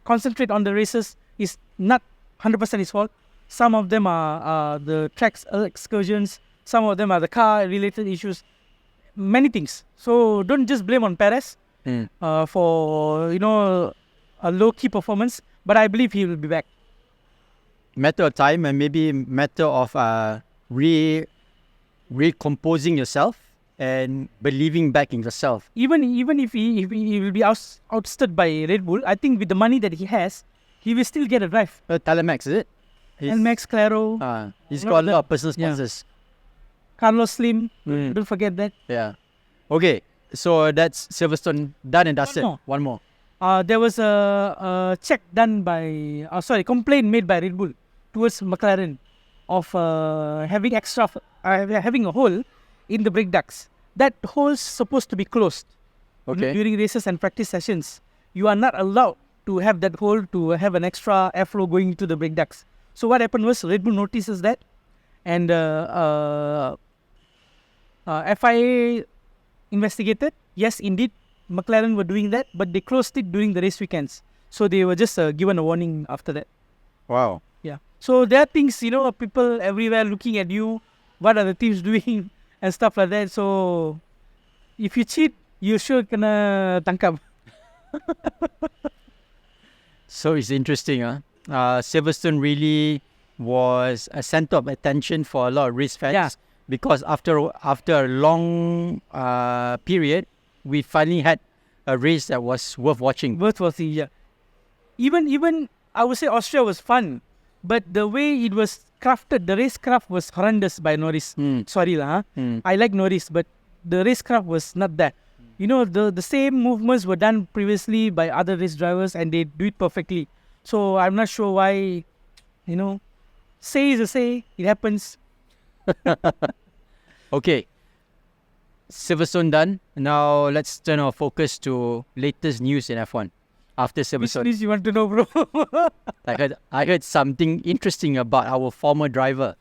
concentrate on the races. Is not 100% his fault. Some of them are the tracks excursions. Some of them are the car-related issues. Many things. So don't just blame on Perez for a low-key performance. But I believe he will be back. Matter of time and maybe matter of recomposing yourself and believing back in yourself. Even if he will be ousted by Red Bull, I think with the money that he has, he will still get a drive. Talemax, is it? And Max Claro. He's got a lot of personal sponsors. Carlos Slim. Don't forget that. Yeah. Okay. So that's Silverstone done and dusted. One more. There was a check done by... complaint made by Red Bull towards McLaren of having a hole in the brake ducts. That hole's supposed to be closed during races and practice sessions. You are not allowed to have that hole to have an extra airflow going into the brake ducts. So what happened was Red Bull notices that and FIA investigated. Yes, indeed, McLaren were doing that, but they closed it during the race weekends. So they were just given a warning after that. Wow. Yeah. So there are things, people everywhere looking at you. What are the teams doing and stuff like that. So if you cheat, you sure kena tangkap. So it's interesting, Silverstone really was a center of attention for a lot of race fans. Yeah. Because after a long period, we finally had a race that was worth watching. Worth watching, yeah. Even I would say Austria was fun, but the way it was crafted, the racecraft was horrendous by Norris. Sorry lah. I like Norris, but the racecraft was not that. The same movements were done previously by other race drivers, and they do it perfectly. So I'm not sure why. Say is a say. It happens. Okay, Silverstone done. Now let's turn our focus to latest news in F1 after Which Silverstone. news you want to know, bro? I heard something interesting about our former driver,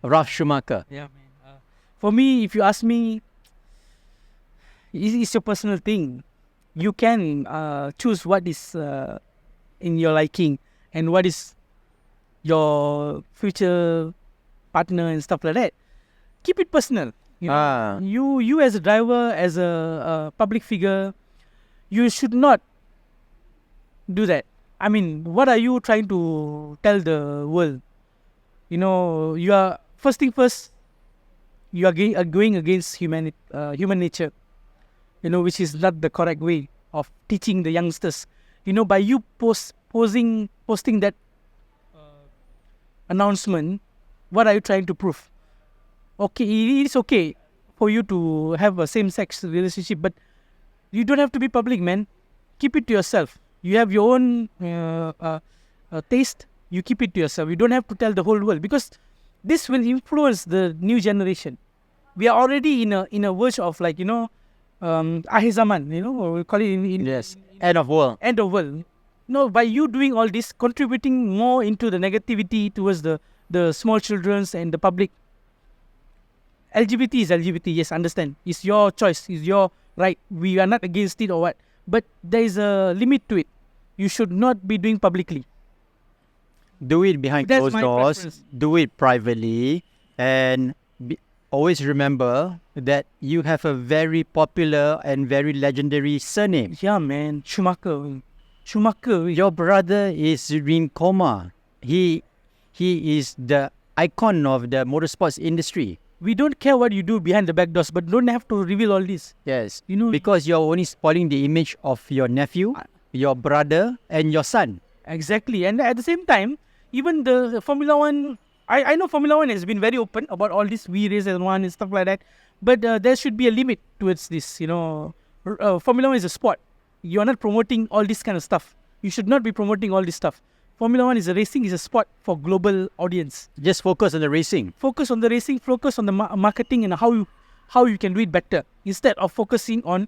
Ralf Schumacher. Yeah, man. For me, if you ask me, it's your personal thing. You can choose what is in your liking and what is your future partner and stuff like that. Keep it personal. You as a driver, as a public figure, you should not do that. I mean, what are you trying to tell the world? You are first thing first. You are going against human nature. Which is not the correct way of teaching the youngsters. By you posting that announcement, what are you trying to prove? Okay, it is okay for you to have a same-sex relationship, but you don't have to be public, man. Keep it to yourself. You have your own taste. You keep it to yourself. You don't have to tell the whole world, because this will influence the new generation. We are already in a verge of akhir zaman, or we call it Yes, end of world. End of world. By you doing all this, contributing more into the negativity towards the small childrens and the public. LGBT is LGBT, yes, understand. It's your choice, it's your right. We are not against it or what. But there is a limit to it. You should not be doing publicly. Do it behind That's closed my doors. preference. Do it privately, and always remember that you have a very popular and very legendary surname. Yeah, man. Schumacher. Your brother is in coma. He is the icon of the motorsports industry. We don't care what you do behind the back doors, but don't have to reveal all this. Yes, because you're only spoiling the image of your nephew, your brother, and your son. Exactly. And at the same time, even the Formula One, I know Formula One has been very open about all this We Race and One and stuff like that, but there should be a limit towards this. Formula One is a sport. You're not promoting all this kind of stuff. You should not be promoting all this stuff. Formula One is a sport for global audience. Just focus on the racing. Focus on the racing, focus on the marketing and how you can do it better, instead of focusing on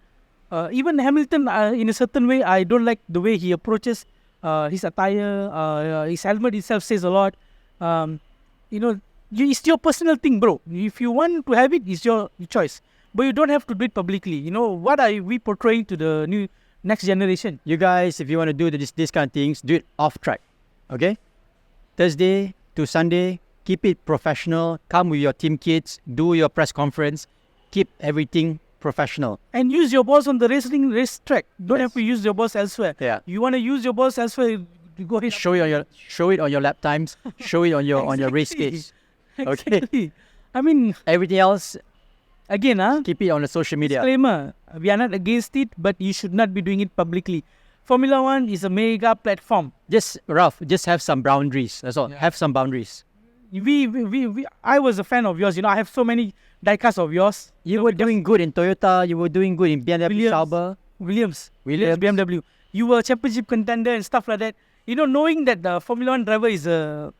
even Hamilton. In a certain way, I don't like the way he approaches his attire. His helmet itself says a lot. It's your personal thing, bro. If you want to have it, it's your choice. But you don't have to do it publicly. What are we portraying to the next generation? You guys, if you want to do this kind of things, do it off track. Okay? Thursday to Sunday, keep it professional. Come with your team kids. Do your press conference. Keep everything professional. And use your balls on the race track. Don't have to use your balls elsewhere. Yeah. You want to use your balls elsewhere, you go ahead. Show it on your lap times. Show it on your race skates. Okay. Exactly. I mean, Everything else, again, keep it on the social media. disclaimer, we are not against it, but you should not be doing it publicly. Formula One is a mega platform. Just have some boundaries. That's all. Yeah. Have some boundaries. I was a fan of yours. I have so many diecasts of yours. You were doing good in Toyota. You were doing good in BMW Sauber. Williams, BMW. You were a championship contender and stuff like that. Knowing that the Formula One driver is it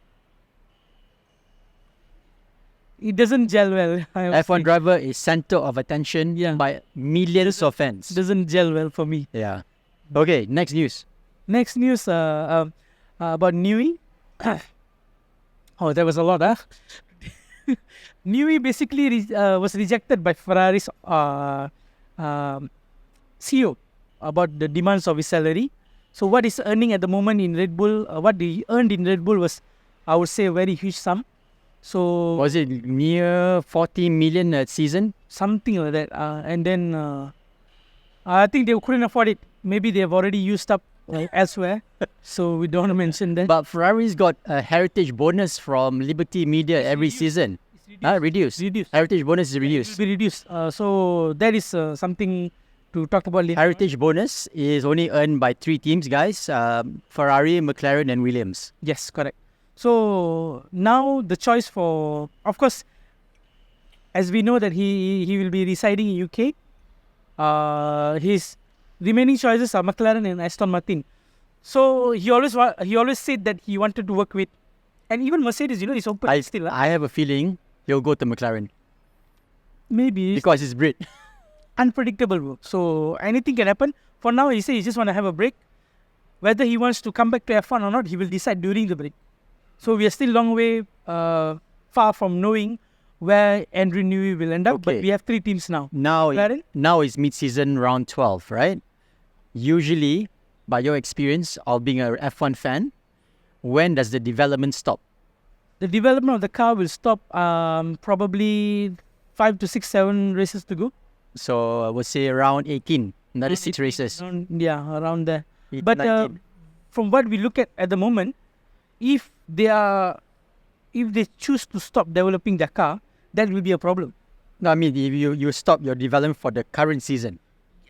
doesn't gel well. F1 driver is center of attention by millions of fans. Doesn't gel well for me. Yeah. Okay, next news. Next news about Newey. Oh, there was a lot, huh? Newey basically was rejected by Ferrari's CEO about the demands of his salary. So what he's earning at the moment in Red Bull, what he earned in Red Bull was, I would say, a very huge sum. So Was it near 40 million a season? something like that. And then I think they couldn't afford it. Maybe they've already used up elsewhere. So we don't want to mention that. But Ferrari's got a heritage bonus from Liberty Media every reduced. season. It's Reduced. reduced. Heritage bonus is It reduced. will be reduced. So that is something to talk about later. Heritage bonus is only earned by 3 teams, guys. Ferrari, McLaren, and Williams. Yes, correct. So now the choice for, of course, as we know that he will be residing in UK. His remaining choices are McLaren and Aston Martin. So he always said that he wanted to work with, and even Mercedes, is open still. I have a feeling he'll go to McLaren Maybe it's because it's Brit. unpredictable, bro. So anything can happen. For now, he says he just want to have a break. Whether he wants to come back to F1 or not, he will decide during the break. So we are still long way far from knowing where Andrew Newey will end up. But Okay. we have 3 teams now. Now, McLaren? now is mid-season round 12, right? Usually, by your experience of being a F1 fan, when does the development stop? The development of the car will stop probably 5 to 6, 7 races to go. So I would say around 18, another 6 races. Around there. 18, But 19. from what we look at the moment, if they choose to stop developing their car, that will be a problem. No, I mean, if you stop your development for the current season.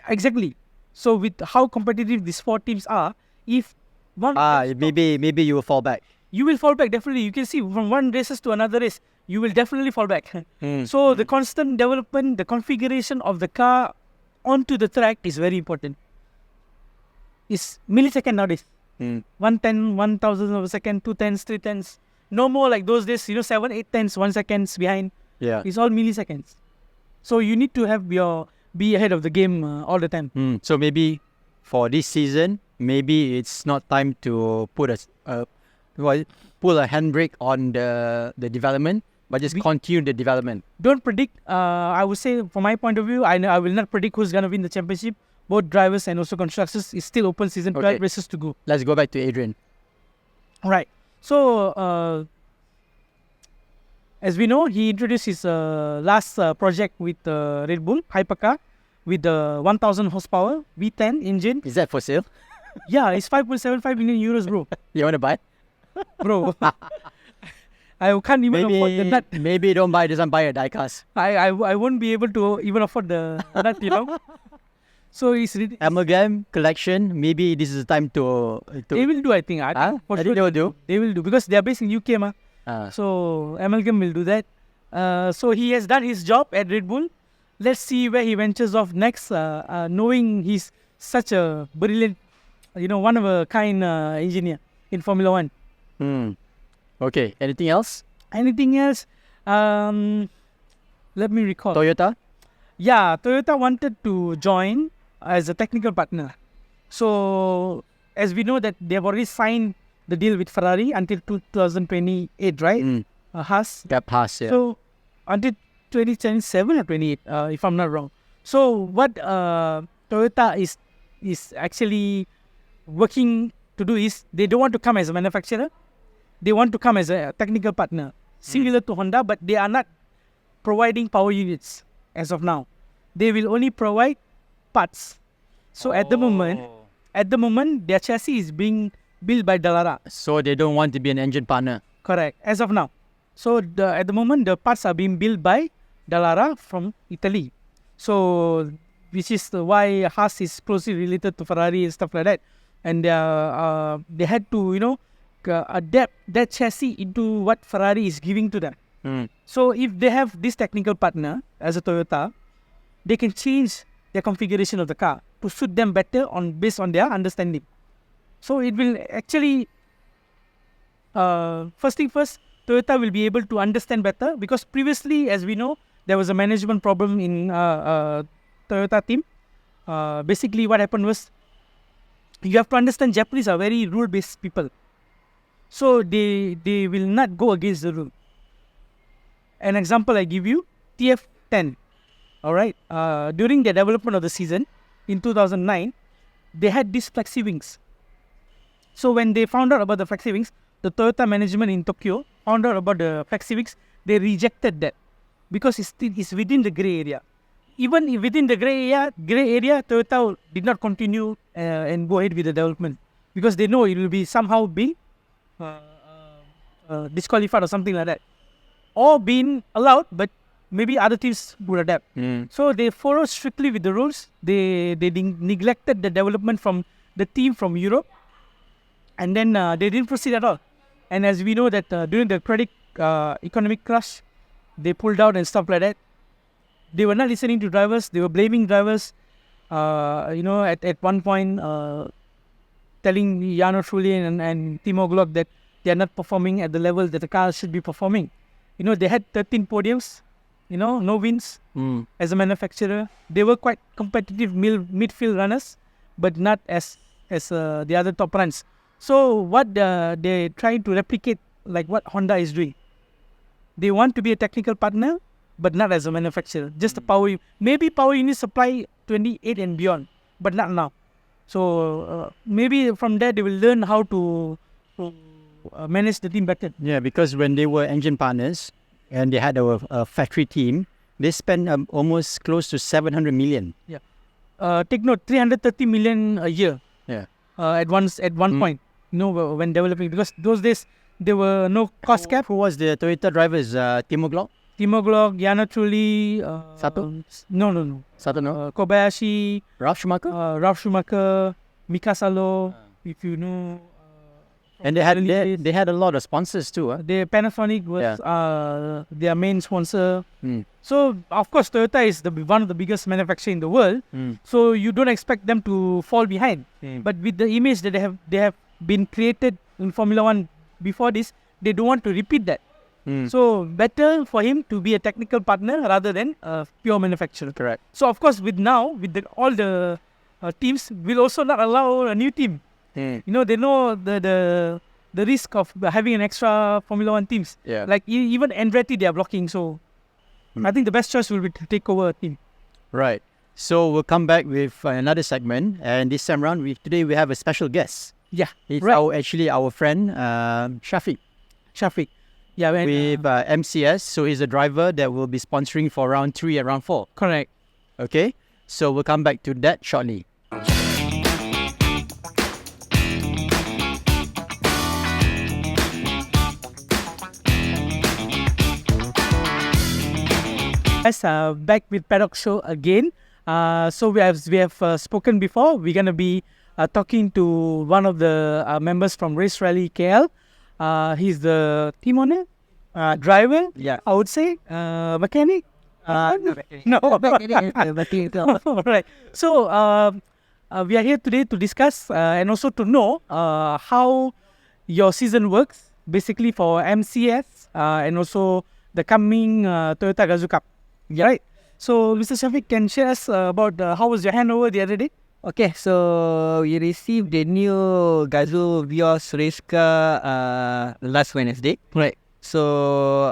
Exactly. So with how competitive these 4 teams are, if one Maybe you will fall back. you will fall back definitely. You can see from one races to another race, you will definitely fall back. So the constant development, the configuration of the car onto the track is very important. It's millisecond nowadays. 1/10, 1,000 of a second, 2/10, 3/10. No more like those days, 7, 8/10, 1 seconds behind. Yeah. It's all milliseconds. So you need to have be ahead of the game all the time. So maybe for this season, maybe it's not time to pull a handbrake on the development, but just continue the development. Don't predict. I would say, from my point of view, I will not predict who's gonna win the championship. Both drivers and also constructors. It's still open season, 12 Okay. races to go. Let's go back to Adrian. Right. So as we know, he introduced his last project with Red Bull Hypercar with the 1,000 horsepower V10 engine. Is that for sale? Yeah, it's 5.75 million euros, bro. You want to buy it? Bro, I can't even afford the nut. Maybe don't buy this and buy a diecast. I won't be able to even afford the nut. So it's really, Amalgam collection. Maybe this is the time to. they will do, I think. For I sure think they will do. They will do because they are based in UK, ma. Ah. So Amalgam will do that. So he has done his job at Red Bull. Let's see where he ventures off next. Knowing he's such a brilliant, one of a kind engineer in Formula One. Okay. Anything else? Anything else? Let me recall. Toyota. Yeah, Toyota wanted to join as a technical partner. So as we know that they have already signed the deal with Ferrari until 2028, right? Haas. That pass. Yeah. So until 2027 or 28, if I'm not wrong. So what Toyota is actually working to do is they don't want to come as a manufacturer. They want to come as a technical partner, similar to Honda, but they are not providing power units as of now. They will only provide parts. So at the moment, their chassis is being built by Dallara. So they don't want to be an engine partner. Correct. As of now. So at the moment, the parts are being built by Dallara from Italy. So which is why Haas is closely related to Ferrari and stuff like that. And they had to, adapt that chassis into what Ferrari is giving to them. So if they have this technical partner as a Toyota, they can change their configuration of the car to suit them better based on their understanding. So it will actually, first thing first, Toyota will be able to understand better because previously, as we know, there was a management problem in Toyota team. Basically, what happened was, you have to understand Japanese are very rule-based people. So they will not go against the rule. an example I give you, TF10. All right. During the development of the season in 2009, they had these flexi wings. So when they found out about the flexi wings, the Toyota management in Tokyo found out about the flexi wings. They rejected that because it's within the grey area. Even within the grey area, Toyota did not continue and go ahead with the development because they know it will be somehow be disqualified or something like that, or being allowed, but maybe other teams would adapt. So they followed strictly with the rules. They neglected the development from the team from Europe, and then they didn't proceed at all. And as we know that during the economic crash, they pulled out and stuff like that. They were not listening to drivers. They were blaming drivers. At one point, telling Jarno Trulli and Timo Glock that they are not performing at the level that the car should be performing. They had 13 podiums. No wins as a manufacturer. They were quite competitive midfield runners, but not as the other top runs. So what they're trying to replicate, like what Honda is doing. They want to be a technical partner, but not as a manufacturer. Just a power. Maybe power unit supply 28 and beyond, but not now. So maybe from there they will learn how to manage the team better. Yeah, because when they were engine partners and they had a factory team, they spent almost close to 700 million. Yeah. Take note, 330 million a year. Yeah. At one point, when developing, because those days there were no cost cap. Who was the Toyota drivers? Timo Glock? Timo Glock, Jarno Trulli. Sato? No. Sato, no? Kobayashi. Ralf Schumacher. Mika Salo. If you know. And they had a lot of sponsors too. The Panasonic was their main sponsor. So of course Toyota is one of the biggest manufacturers in the world. So you don't expect them to fall behind. But with the image that they have been created in Formula One before this, they don't want to repeat that. So better for him to be a technical partner rather than a pure manufacturer. Correct. So of course all the teams will also not allow a new team. They know the risk of having an extra Formula One teams. Yeah. Like even Andretti, they are blocking. So I think the best choice will be to take over a team. Right. So we'll come back with another segment, and this time around, today we have a special guest. Yeah. It's right. our friend Shafiq. Yeah. With MCS. So he's a driver that will be sponsoring for round 3 and round 4. Correct. Okay. So we'll come back to that shortly. Guys, back with Paddock Show again. So we have spoken before. We're gonna be talking to one of the members from Race Rally KL. He's the team owner, driver. Yeah. I would say mechanic. No. Right. So we are here today to discuss and also to know how your season works, basically for MCS and also the coming Toyota Gazoo Cup. Yeah. Right. So Mr. Shafiq can share us about how was your handover the other day? Okay, so we received the new Gazoo Vios race car last Wednesday. Right. So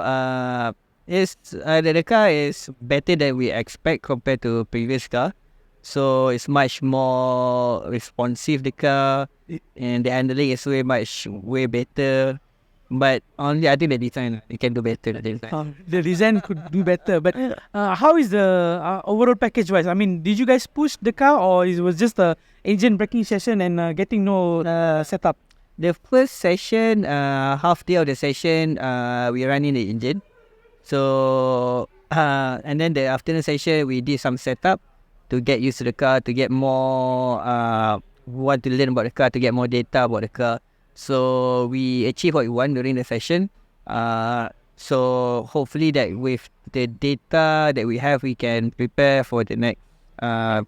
the car is better than we expect compared to previous car. So it's much more responsive, the car, and the handling is way better. But only I think the design it can do better. The design could do better, but how is the overall package wise? I mean, did you guys push the car, or it was just a engine braking session and getting no setup? The first session, half day of the session, we running the engine. So and then the afternoon session, we did some setup to get used to the car, to get more want to learn about the car, to get more data about the car. So we achieved what we want during the session. So hopefully that with the data that we have, we can prepare for the next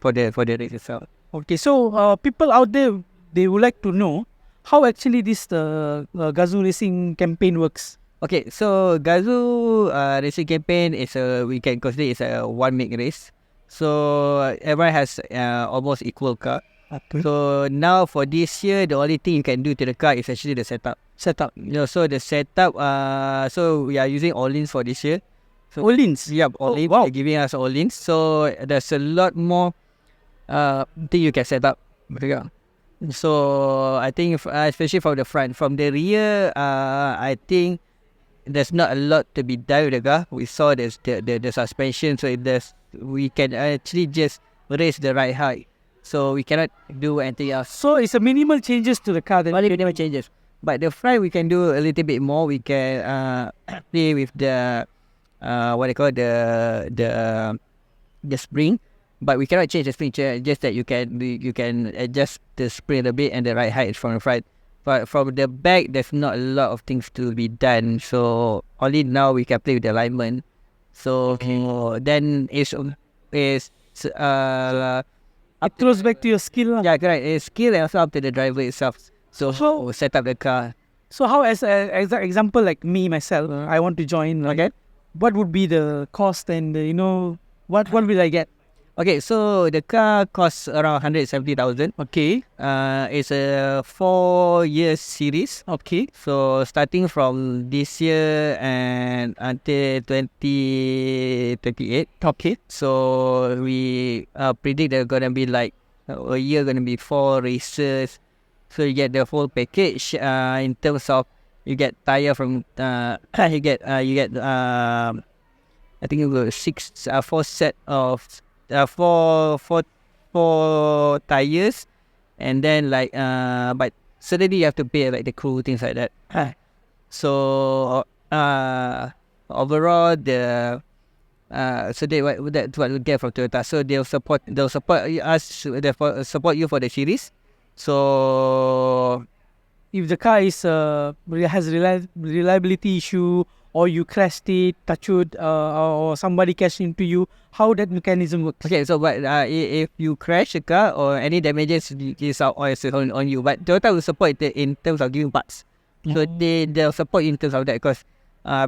for the race itself. Okay, so people out there, they would like to know how actually this Gazoo Racing campaign works. Okay, so Gazoo Racing campaign is we can consider it's a one-make race. So everyone has almost equal car. Okay. So now for this year, the only thing you can do to the car is actually the setup. Setup. So the setup, so we are using All-ins for this year. So, Olins. yep, all in. wow. They're giving us all in. So there's a lot more thing you can set up. Yeah. So I think especially from the front, from the rear, I think there's not a lot to be done with the car. We saw there's the suspension, so we can actually just raise the right height. So we cannot do anything else. So it's a minimal changes to the car. Then Only never changes. But the front we can do a little bit more. We can play with the what they call the spring, but we cannot change the spring. Just that you can adjust the spring a bit and the right height from the front. But from the back, there's not a lot of things to be done. So only now we can play with the alignment. So then it's it throws back to your skill. yeah, correct. It's skill and also up to the driver itself. So how set up the car. So how, as an example, like me myself, I want to join. Okay. What would be the cost and what will I get? Okay, so the car costs around 170,000. Okay. It's a 4-year series. Okay. So starting from this year and until 2028. Okay. So we predict there's gonna be like a year gonna be 4 races. So you get the whole package. In terms of you get tire from you get I think it was 4 set of four tires, and then like but suddenly you have to pay like the crew, things like that. So overall the so that's what we get from Toyota. So they'll support us, they'll support you for the series. So If the car is has reliability issue, or you crashed it, touch wood, or somebody crashed into you, how that mechanism works? okay, so but if you crash a car or any damages is on you, but Toyota will support it in terms of giving parts. So they'll support you in terms of that, because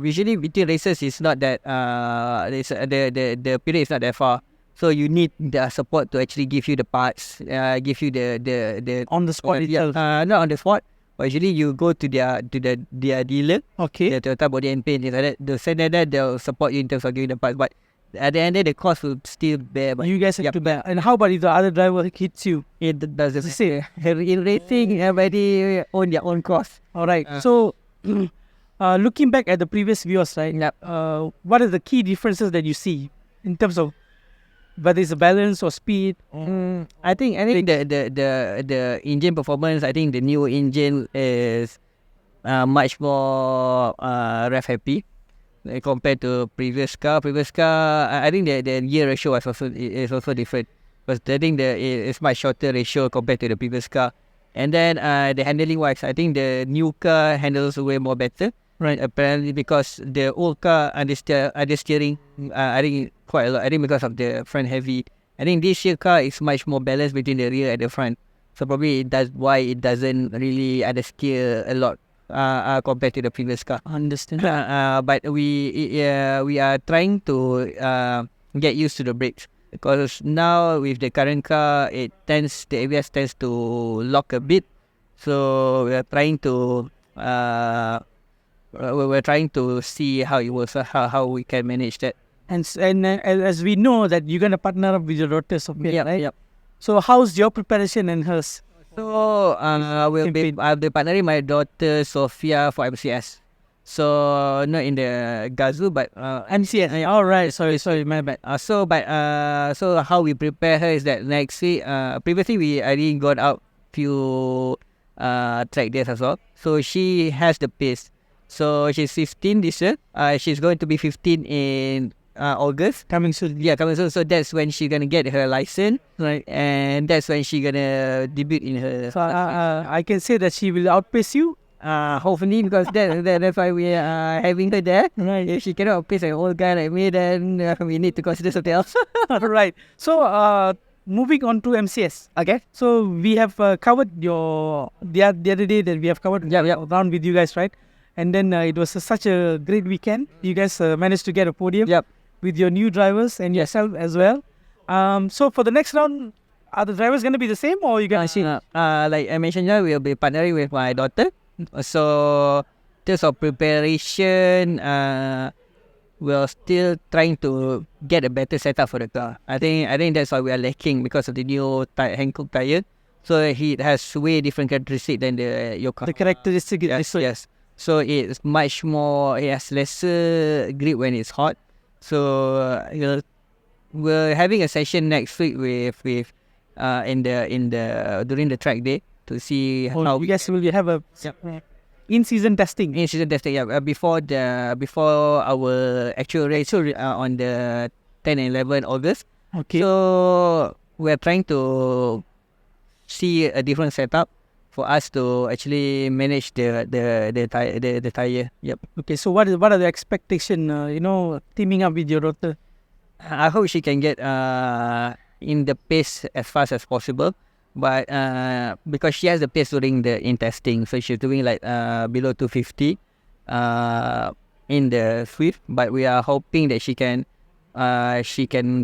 usually between races is not that the period is not that far. So you need the support to actually give you the parts, give you the On the spot itself. not on the spot. But usually you go to their dealer, Okay. the Toyota Body and Paint, things like that. They'll send that, they'll support you in terms of giving the parts. But at the end of the cost will still bear. But You guys have to bear. And how about if the other driver hits you? it doesn't It's the same. in racing, everybody own their own cost. All right. So, looking back at the previous videos, right? Yep. What are the key differences that you see in terms of whether it's a balance or speed? I think the engine performance. I think the new engine is much more rev happy compared to previous car. I think the gear ratio is also different, because I think it's much shorter ratio compared to the previous car. And then the handling wise, I think the new car handles way more better. Right. Apparently, because the old car under steering, I think quite a lot. I think because of the front heavy. I think this year car is much more balanced between the rear and the front. So probably why it doesn't really understeer a lot compared to the previous car. Understand. But we are trying to get used to the brakes, because now with the current car, the ABS tends to lock a bit. So we are trying to we're trying to see how it works, how we can manage that. And as we know that you're gonna partner up with your daughter Sophia, right? Yep. So how's your preparation and hers? So I'll be partnering my daughter Sophia for MCS. So not in the Gazoo, but MCS. All right. Sorry, my bad. So how we prepare her is that next week. Previously we already got out few track days as well. So she has the pace. So she's 15 this year. She's going to be 15 in August. Coming soon. Yeah, coming soon. So that's when she's gonna get her license, Right. and that's when she's gonna debut in her. So I can say that she will outpace you. Hopefully, because that's why we are having her there. Right. If she cannot outpace an old guy like me, then we need to consider something else. Right. So moving on to MCS. Okay. So we have covered the other day that we have covered round with you guys, right? And then it was such a great weekend. You guys managed to get a podium. Yep. With your new drivers and yourself as well. So for the next round, are the drivers going to be the same, or you guys? Like I mentioned, we'll be partnering with my daughter. So in terms of preparation, we're still trying to get a better setup for the car. I think that's why we are lacking because of the new Hankook tire. So it has way different characteristic than your car. The characteristic is Yes, yes. So it's much more. It has lesser grip when it's hot. So we're having a session next week with during the track day to see how you guys will have a in-season testing. in-season testing. Yeah, before our actual race on the 10 and 11 August. Okay. So we're trying to see a different setup for us to actually manage the tire. Yep. Okay. So what are the expectation? Teaming up with your daughter. I hope she can get in the pace as fast as possible, but because she has the pace during in testing, so she's doing like below 250 in the Swift. But we are hoping that she can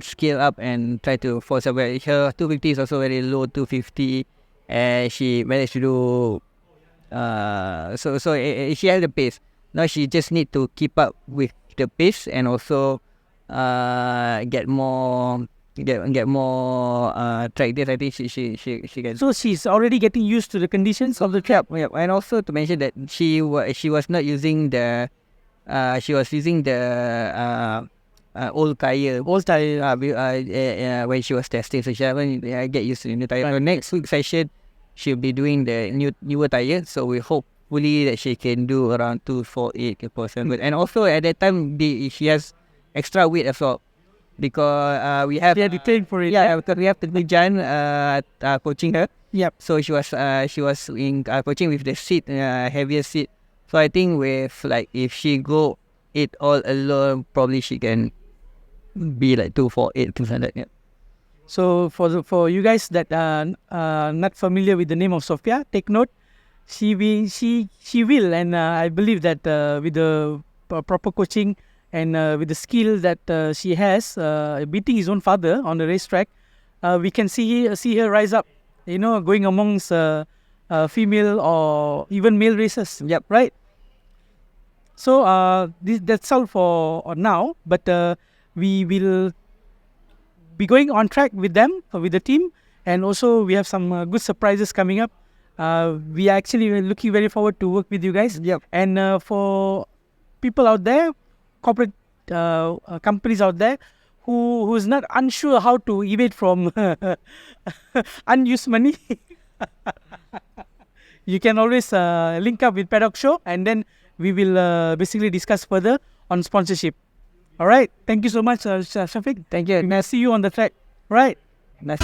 scale up and try to force her. Her 250 is also very low, 250, and she managed to do. So she has the pace. Now she just need to keep up with the pace and also get more track days. I think she can. So she's already getting used to the conditions of the track. Yeah, and also to mention that she was not using the she was using the old tire. Old tire. When she was testing, so she haven't get used to the new tire. So next week session, she'll be doing the newer tire. So we hopefully that she can do around 248%. And also at that time, she has extra weight as well, because we have to train for it. Yeah, because we have the Jan coaching her. Yep. So she was in coaching with the seat, heavier seat. So I think with like if she go it all alone, probably she can be like 248, things like that. Yeah. So for you guys that are not familiar with the name of Sophia, take note. She will, and I believe that with the proper coaching and with the skill that she has, beating his own father on the racetrack, we can see her rise up. Going amongst female or even male racers. Yep. Right. So that's all for now. But we will be going on track with them, with the team, and also we have some good surprises coming up. We are actually looking very forward to work with you guys. Yep. And for people out there, corporate companies out there who's not unsure how to evade from unused money, you can always link up with Paddock Show, and then we will basically discuss further on sponsorship. All right. Thank you so much, Shafiq. Thank you. We'll see you on the track. Right. Nice.